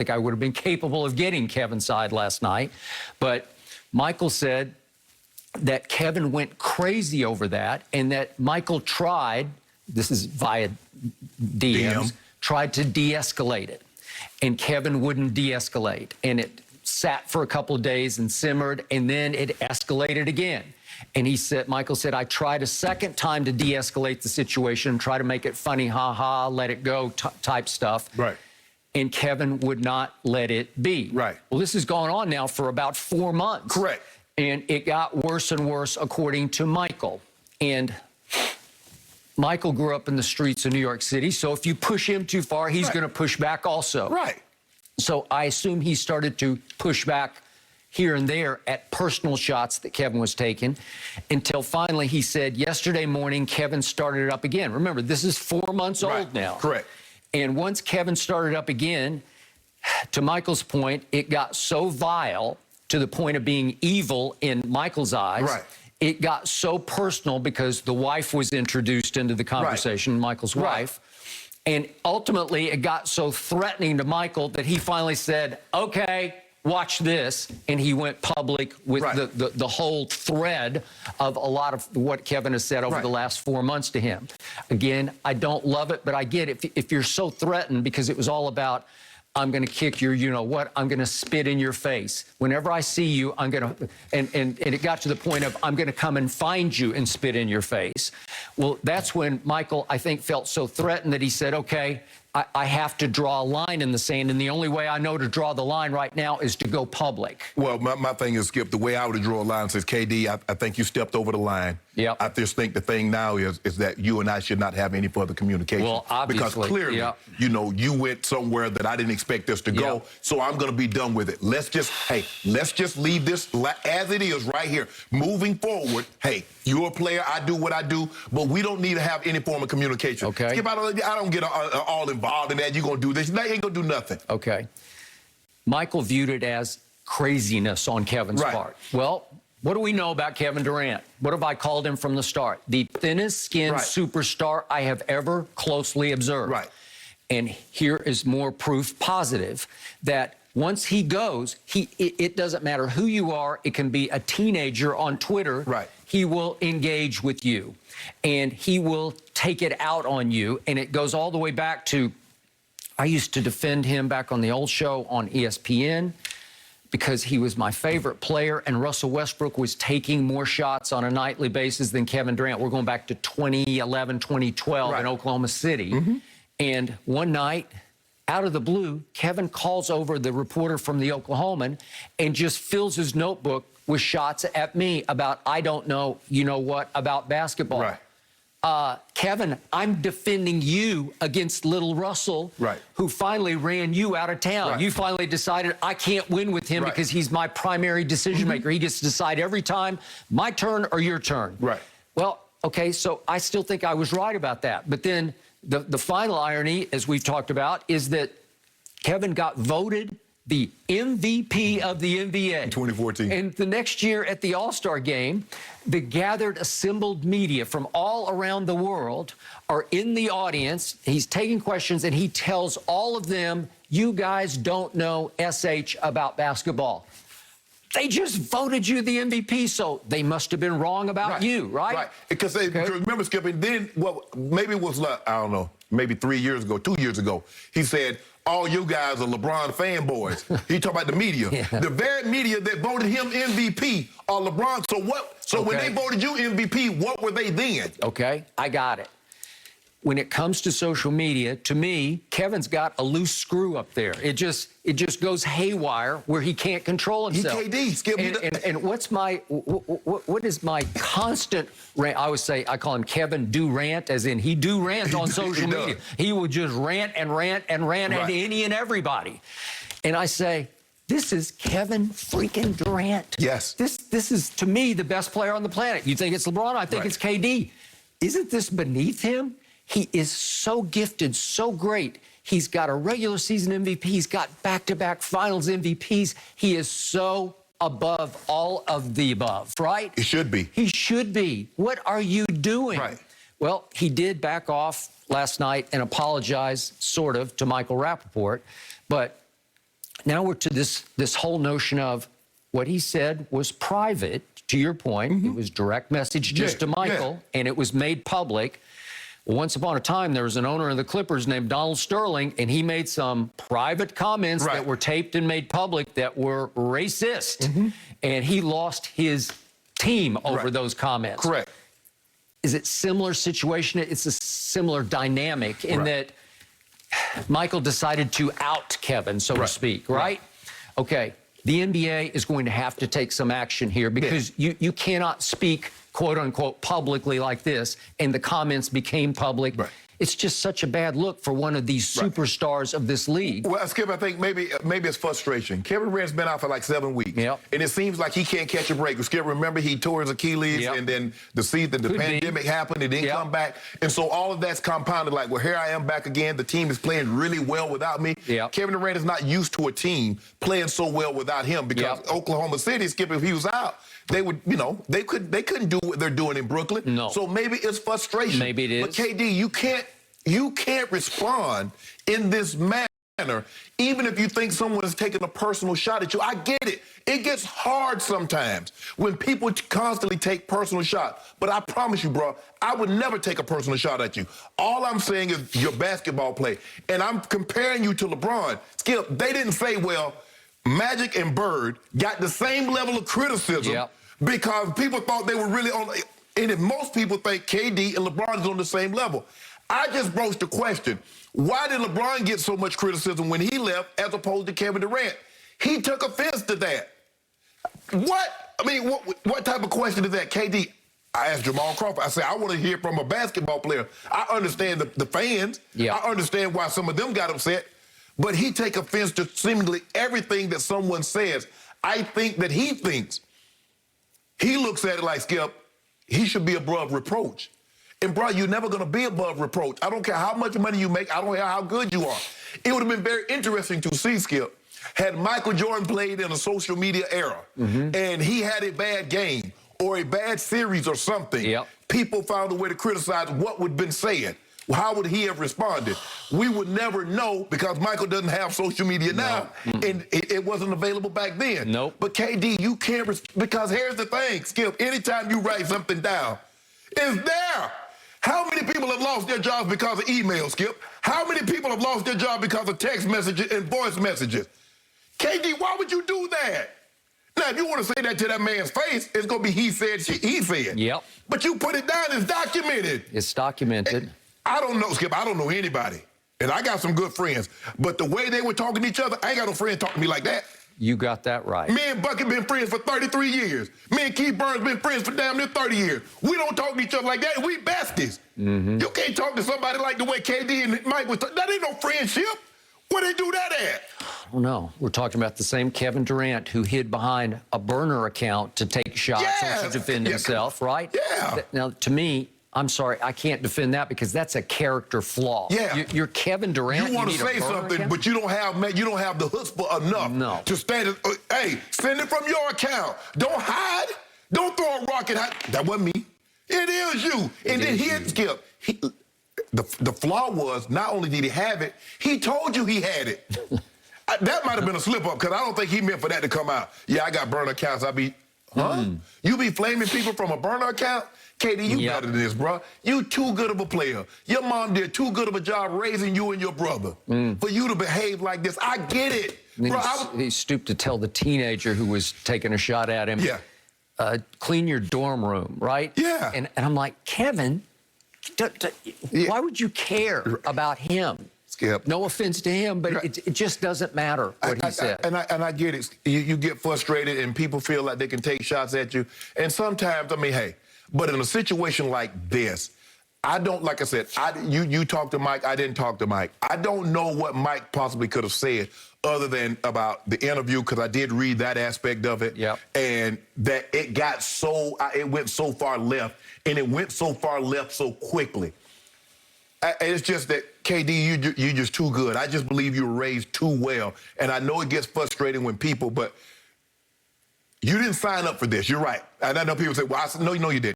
think I would have been capable of getting Kevin's side last night. But Michael said that Kevin went crazy over that and that Michael tried, this is via DMs, tried to de-escalate it. And Kevin wouldn't de-escalate. And it sat for a couple of days and simmered, and then it escalated again. And he said, Michael said, I tried a second time to de-escalate the situation, try to make it funny, ha-ha, let it go type stuff. Right. And Kevin would not let it be. Right. Well, this has gone on now for about 4 months. Correct. And it got worse and worse, according to Michael. And Michael grew up in the streets of New York City, so if you push him too far, he's going to push back also. Right. So I assume he started to push back here and there at personal shots that Kevin was taking, until finally he said yesterday morning Kevin started it up again. Remember, this is 4 months old now. Correct. And once Kevin started up again, to Michael's point, it got so vile to the point of being evil in Michael's eyes. Right. It got so personal because the wife was introduced into the conversation, Michael's wife. And ultimately, it got so threatening to Michael that he finally said, okay, watch this. And he went public with the whole thread of a lot of what Kevin has said over the last 4 months to him. Again, I don't love it, but I get it. If you're so threatened, because it was all about, I'm going to kick your you-know-what, I'm going to spit in your face. Whenever I see you, I'm going to, and it got to the point of, I'm going to come and find you and spit in your face. Well, that's when Michael, I think, felt so threatened that he said, okay, I have to draw a line in the sand, and the only way I know to draw the line right now is to go public. Well, my thing is, Skip, the way I would draw a line says, KD, I think you stepped over the line. Yep. I just think the thing now is that you and I should not have any further communication. Well, obviously. Because clearly, you know, you went somewhere that I didn't expect us to go, so I'm going to be done with it. Let's just leave this as it is right here. Moving forward, hey, you're a player, I do what I do, but we don't need to have any form of communication. Okay. Skip, I don't get all involved in that. You're going to do this. That ain't going to do nothing. Okay. Michael viewed it as craziness on Kevin's part. Well, what do we know about Kevin Durant? What have I called him from the start? The thinnest skinned superstar I have ever closely observed. Right. And here is more proof positive that once he goes, it doesn't matter who you are. It can be a teenager on Twitter. Right. He will engage with you, and he will take it out on you. And it goes all the way back to, I used to defend him back on the old show on ESPN because he was my favorite player, and Russell Westbrook was taking more shots on a nightly basis than Kevin Durant. We're going back to 2011, 2012 in Oklahoma City. And one night, out of the blue, Kevin calls over the reporter from the Oklahoman and just fills his notebook with shots at me about, I don't know, you know what, about basketball. Kevin, I'm defending you against little Russell, who finally ran you out of town. You finally decided I can't win with him because he's my primary decision maker. He gets to decide every time, my turn or your turn. Well, okay, so I still think I was right about that. But then the final irony, as we've talked about, is that Kevin got voted the MVP of the NBA. In 2014. And the next year at the All-Star game, the gathered, assembled media from all around the world are in the audience. He's taking questions, and he tells all of them, you guys don't know SH about basketball. They just voted you the MVP, so they must have been wrong about you, right? Because remember, Skip, and then, well, maybe it was, I don't know, maybe 3 years ago, 2 years ago, he said, all you guys are LeBron fanboys. He talked about the media. The very media that voted him MVP are LeBron. So what? So when they voted you MVP, what were they then? Okay, I got it. When it comes to social media, to me, Kevin's got a loose screw up there. It just goes haywire where he can't control himself. He KD, Skip. And what is my constant rant? I always say, I call him Kevin Do-rant, as in he do rant on social media. He will just rant and rant and rant at any and everybody. And I say, this is Kevin freaking Durant. Yes. This is, to me, the best player on the planet. You think it's LeBron? I think it's KD. Isn't this beneath him? He is so gifted, so great. He's got a regular season MVP. He's got back-to-back finals MVPs. He is so above all of the above, right? He should be. He should be. What are you doing? Well, he did back off last night and apologize, sort of, to Michael Rapaport. But now we're to this whole notion of what he said was private, to your point. It was direct message just to Michael, and it was made public. Well, once upon a time, there was an owner of the Clippers named Donald Sterling, and he made some private comments that were taped and made public that were racist. And he lost his team over those comments. Correct. Is it similar situation? It's a similar dynamic in that Michael decided to out Kevin, so to speak, right? Okay, the NBA is going to have to take some action here because you cannot speak, quote unquote, publicly like this, and the comments became public. It's just such a bad look for one of these superstars of this league. Well, Skip, I think maybe it's frustration. Kevin Durant's been out for like 7 weeks. And it seems like he can't catch a break. Skip, remember he tore his Achilles and then the pandemic happened. It didn't come back. And so all of that's compounded like, well, here I am back again. The team is playing really well without me. Kevin Durant is not used to a team playing so well without him because Oklahoma City, Skip, if he was out, they would, you know, they couldn't do what they're doing in Brooklyn. So maybe it's frustration. Maybe it is. But KD, you can't respond in this manner, even if you think someone is taking a personal shot at you. I get it. It gets hard sometimes when people constantly take personal shots. But I promise you, bro, I would never take a personal shot at you. All I'm saying is your basketball play. And I'm comparing you to LeBron. Skip, they didn't say, well, Magic and Bird got the same level of criticism because people thought they were really on. And if most people think KD and LeBron is on the same level. I just broached the question, why did LeBron get so much criticism when he left as opposed to Kevin Durant? He took offense to that. What? I mean, what type of question is that, KD? I asked Jamal Crawford. I said, I want to hear from a basketball player. I understand the fans. I understand why some of them got upset. But he take offense to seemingly everything that someone says. I think that he thinks, he looks at it like, Skip, he should be above reproach. And, bro, you're never going to be above reproach. I don't care how much money you make. I don't care how good you are. It would have been very interesting to see, Skip, had Michael Jordan played in a social media era and he had a bad game or a bad series or something, people found a way to criticize what would have been said. How would he have responded? We would never know because Michael doesn't have social media now, and it wasn't available back then. But, KD, you can't, because here's the thing, Skip, anytime you write something down, it's there. How many people have lost their jobs because of email, Skip? How many people have lost their job because of text messages and voice messages? KD, why would you do that? Now, if you want to say that to that man's face, it's going to be he said, he said. But you put it down, it's documented. It's documented. And I don't know, Skip, I don't know anybody. And I got some good friends. But the way they were talking to each other, I ain't got no friend talking to me like that. You got that right. Me and Bucket been friends for 33 years. Me and Keith Burns been friends for damn near 30 years. We don't talk to each other like that. We besties. You can't talk to somebody like the way KD and Mike was talking. That ain't no friendship. Where they do that at? I don't know. We're talking about the same Kevin Durant who hid behind a burner account to take shots or to defend himself, right? Now, to me, I'm sorry, I can't defend that because that's a character flaw. You're Kevin Durant. You want to say something, but you don't have the chutzpah enough to stand. Hey, send it from your account. Don't hide. Don't throw a rock and hide. That wasn't me. It is you. And then he had Skip. The flaw was not only did he have it, he told you he had it. That might have been a slip up because I don't think he meant for that to come out. Yeah, I got burner accounts. You be flaming people from a burner account? KD, you better than this, bro. You too good of a player. Your mom did too good of a job raising you and your brother for you to behave like this. I get it. Bro, he stooped to tell the teenager who was taking a shot at him, clean your dorm room, right? And I'm like, Kevin, why would you care about him? Skip. No offense to him, but it just doesn't matter what he said. And I get it. You get frustrated and people feel like they can take shots at you. And sometimes, I mean, hey, but in a situation like this, I don't, like I said, you talked to Mike, I didn't talk to Mike. I don't know what Mike possibly could have said other than about the interview, because I did read that aspect of it. And that it got so, it went so far left, and it went so far left so quickly. It's just that, KD, you're just too good. I just believe you were raised too well. And I know it gets frustrating when people, but you didn't sign up for this. You're right. And I know people say, well, I said, no, you didn't.